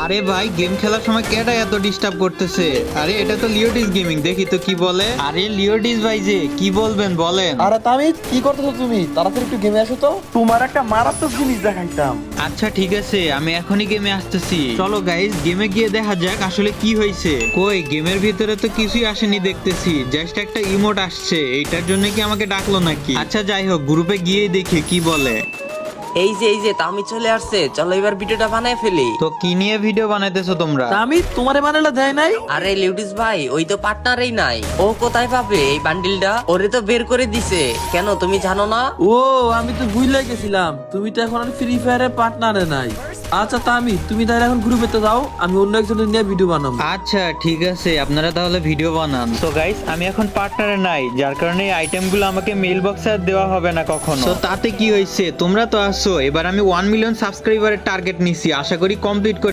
আরে ভাই গেম খেলার সময় কেডা এত ডিস্টার্ব করতেছে? আরে এটা তো লিওডিস গেমিং, দেখি তো কি বলে। আরে লিওডিস ভাই যে কি বলবেন বলেন। আরে তামিদ, কি করতেছো তুমি? তাড়াতাড়ি একটু গেমে আসো তো, তোমার একটা মারাত্মক জিনিস দেখাইতাম। আচ্ছা ঠিক আছে, আমি এখনই গেমে আসতেছি। চলো গাইস, গেমে গিয়ে দেখা যাক আসলে কি হয়েছে। কই গেমের ভিতরে তো কিছুই আসেনি দেখতেছি, জাস্ট একটা ইমোট আসছে। এইটার জন্য কি আমাকে ডাকলো নাকি? আচ্ছা যাই হোক, গ্রুপে গিয়ে দেখি কি বলে। এই যে তামি চলে আসছে, চলো এবার ভিডিওটা বানায় ফেলি। তো কি নিয়ে ভিডিও বানাইতেছো তোমরা? তামিদ, তোমারে বানালে দেয় নাই? আরে লিউডিস ভাই, ওই তো পার্টনারই নাই। ও কোথায় পাবে এই বান্ডিলটা? ওরে তো বের করে দিছে। কেন তুমি জানো না? ও, আমি তো ভুলে গেছিলাম, তুমি তো এখন আর ফ্রি ফায়ারের পার্টনারে নাই। আচ্ছা তামিদ, তুমি তাহলে এখন গ্রুপে তো যাও, আমি অন্য একজনের নিয়ে ভিডিও বানাবো। আচ্ছা ঠিক আছে, আপনারা তাহলে ভিডিও বানান। তো গাইস, আমি এখন পার্টনারে নাই, যার কারণে এই আইটেমগুলো আমাকে মেইল বক্সে আর দেওয়া হবে না কখনো। তো তাতে কি হয়েছে, তোমরা তো আসো। এবার আমি 1 মিলিয়ন সাবস্ক্রাইবারের টার্গেট নিছি, আশা করি কমপ্লিট